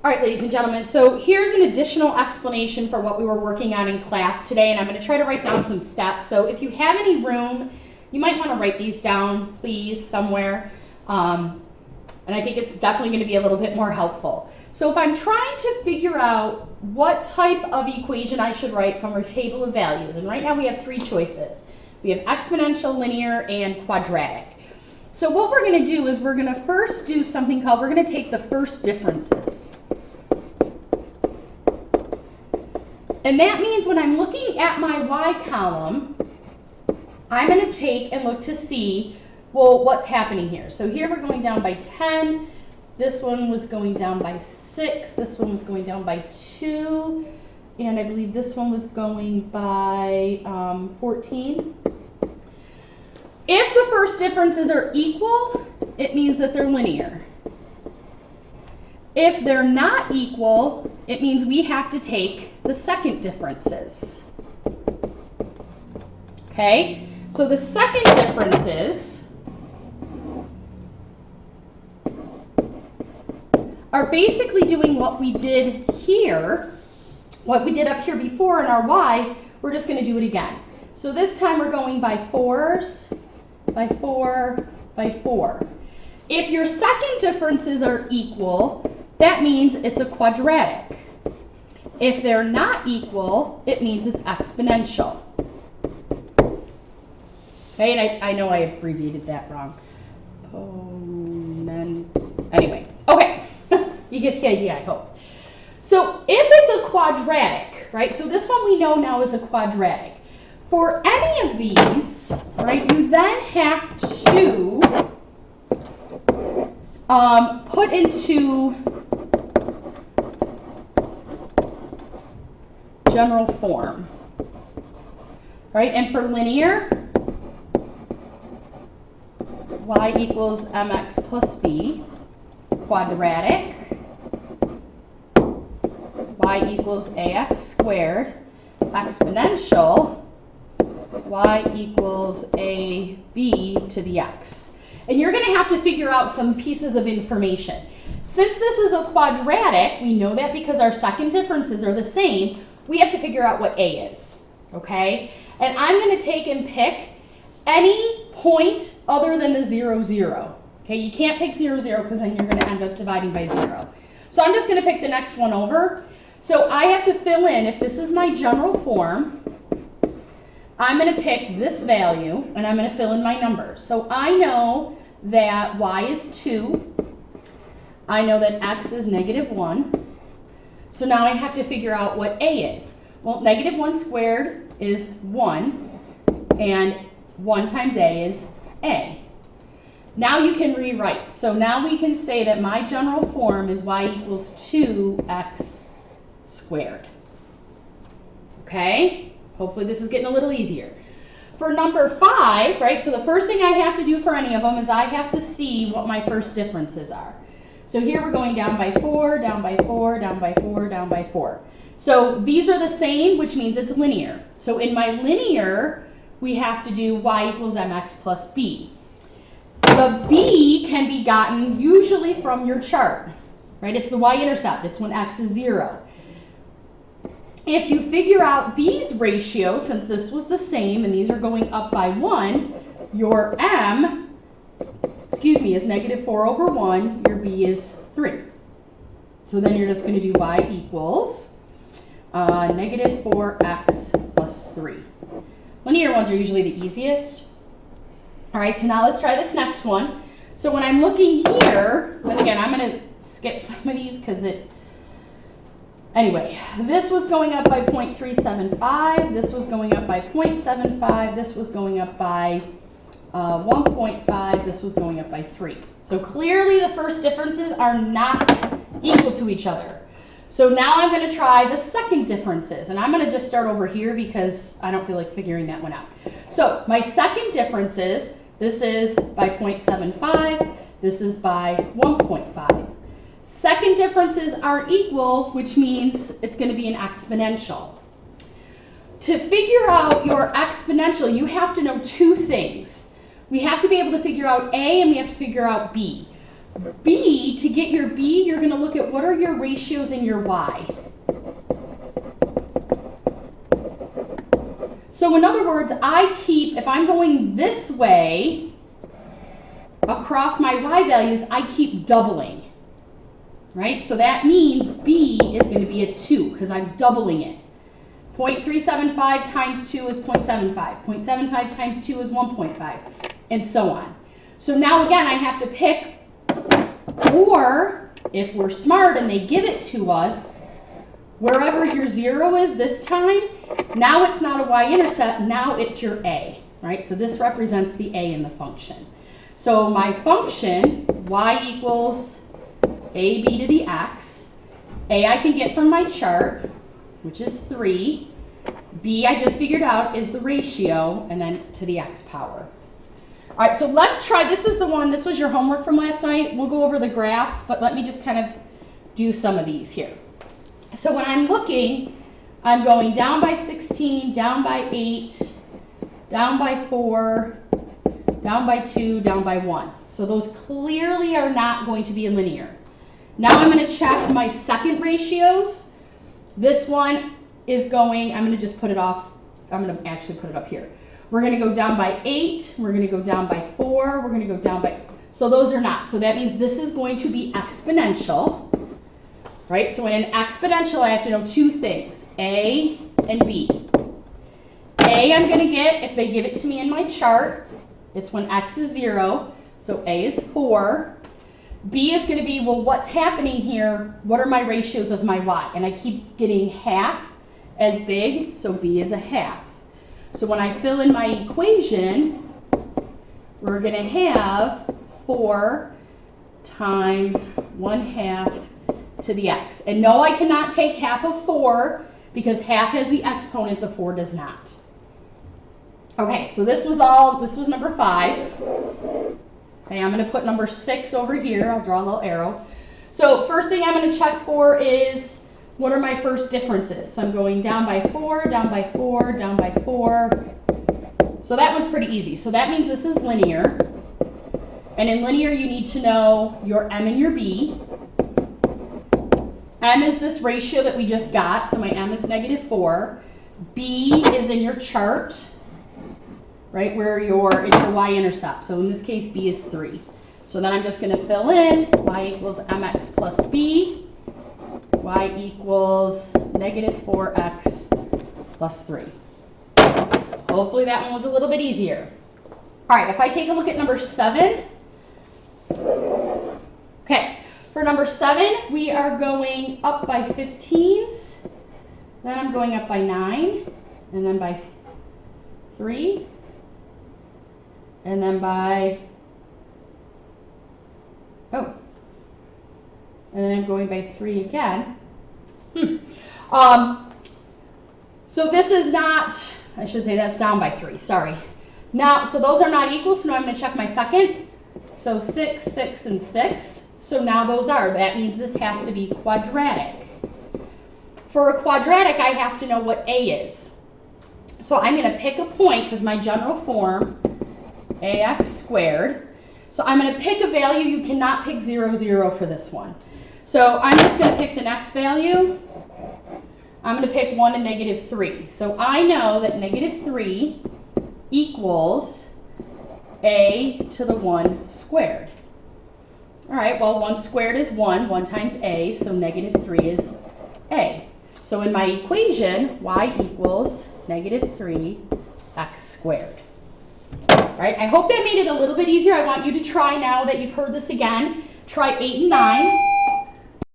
All right, ladies and gentlemen, so here's an additional explanation for what we were working on in class today, and I'm going to try to write down some steps. So if you have any room, you might want to write these down, please, somewhere. And I think it's definitely going to be a little bit more helpful. So if I'm trying to figure out what type of equation I should write from our table of values, and right now we have three choices. We have exponential, linear, and quadratic. So what we're going to do is we're going to first do something called, we're going to take the first differences. And that means when I'm looking at my y column, I'm going to take and look to see, well, what's happening here. So here we're going down by 10. This one was going down by 6. This one was going down by 2. And I believe this one was going by 14. If the first differences are equal, it means that they're linear. If they're not equal, it means we have to take the second differences. Okay, so the second differences are basically doing what we did here, what we did up here before in our y's, we're just going to do it again. So this time we're going by 4s, by 4, by 4. If your second differences are equal, that means it's a quadratic. If they're not equal, it means it's exponential. Okay, and I know I abbreviated that wrong. Anyway, okay, you get the idea, I hope. So if it's a quadratic, right, so this one we know now is a quadratic. For any of these, right, you then have to put into general form, right? And for linear, y equals mx plus b. Quadratic, y equals ax squared. Exponential, y equals ab to the x. And you're going to have to figure out some pieces of information. Since this is a quadratic, we know that because our second differences are the same, we have to figure out what a is, okay? And I'm going to take and pick any point other than the 0, 0. Okay, you can't pick 0, 0 because then you're going to end up dividing by 0. So I'm just going to pick the next one over. So I have to fill in, if this is my general form, I'm going to pick this value and I'm going to fill in my numbers. So I know that y is 2. I know that x is -1. So now I have to figure out what a is. Well, -1 squared is 1, and 1 times a is a. Now you can rewrite. So now we can say that my general form is y equals 2x squared. Okay? Hopefully this is getting a little easier. For number 5, right, so the first thing I have to do for any of them is I have to see what my first differences are. So here we're going down by 4, down by 4, down by 4, down by 4. So these are the same, which means it's linear. So in my linear, we have to do y equals mx plus b. The b can be gotten usually from your chart, right? It's the y-intercept. It's when x is 0. If you figure out these ratios, since this was the same and these are going up by 1, your m, is -4/1, your b is 3. So then you're just going to do y equals -4x plus 3. Linear ones are usually the easiest. All right, so now let's try this next one. So when I'm looking here, and again, I'm going to skip some of these because anyway, this was going up by 0.375, this was going up by 0.75, this was going up by 1.5, this was going up by 3. So clearly the first differences are not equal to each other. So now I'm going to try the second differences, and I'm going to just start over here because I don't feel like figuring that one out. So my second differences, this is by 0.75, this is by 1.5. Second differences are equal, which means it's going to be an exponential. To figure out your exponential, you have to know two things. We have to be able to figure out A and we have to figure out B. B, to get your B, you're going to look at what are your ratios in your Y. So in other words, if I'm going this way across my Y values, I keep doubling, right? So that means B is going to be a 2 because I'm doubling it. 0.375 times 2 is 0.75. 0.75 times 2 is 1.5, and so on. So now again, I have to pick, or if we're smart and they give it to us, wherever your 0 is this time, now it's not a y-intercept, now it's your a, right? So this represents the a in the function. So my function, y equals ab to the x, a I can get from my chart, which is 3. B I just figured out is the ratio, and then to the x power. All right, so let's try, this is the one, this was your homework from last night. We'll go over the graphs, but let me just kind of do some of these here. So when I'm looking, I'm going down by 16, down by 8, down by 4, down by 2, down by 1. So those clearly are not going to be linear. Now I'm going to check my second ratios. This one is going, I'm going to just put it off, I'm going to actually put it up here. We're going to go down by 8, we're going to go down by 4, we're going to go down by, so those are not. So that means this is going to be exponential, right? So in an exponential, I have to know 2 things, A and B. A I'm going to get, if they give it to me in my chart, it's when x is 0, so A is 4. B is going to be, well, what's happening here? What are my ratios of my y? And I keep getting half as big, so B is a half. So when I fill in my equation, we're going to have 4 times 1/2 to the x. And no, I cannot take half of 4 because half has the exponent, the 4 does not. Okay, so this was number 5. Okay, I'm going to put number 6 over here. I'll draw a little arrow. So first thing I'm going to check for is what are my first differences. So I'm going down by 4, down by 4, down by 4. So that one's pretty easy. So that means this is linear. And in linear, you need to know your m and your b. M is this ratio that we just got. So my m is -4. B is in your chart, right, where it's your y-intercept. So in this case, B is 3. So then I'm just going to fill in y equals mx plus b, y equals -4x plus 3. Hopefully that one was a little bit easier. All right, if I take a look at number 7. Okay, for number 7, we are going up by 15s. Then I'm going up by 9, and then by 3. And then by, and then I'm going by 3 again. So this is not, I should say that's down by 3, sorry. Now, so those are not equal, so now I'm going to check my second. So 6, 6, and 6. So now those are, that means this has to be quadratic. For a quadratic, I have to know what A is. So I'm going to pick a point, because my general form, ax squared. So I'm going to pick a value. You cannot pick 0, 0 for this one. So I'm just going to pick the next value. I'm going to pick 1 and -3. So I know that -3 equals a to the 1 squared. All right, well, 1 squared is 1. 1 times a, so -3 is a. So in my equation, y equals -3x squared. All right, I hope that made it a little bit easier. I want you to try now that you've heard this again. Try 8 and 9.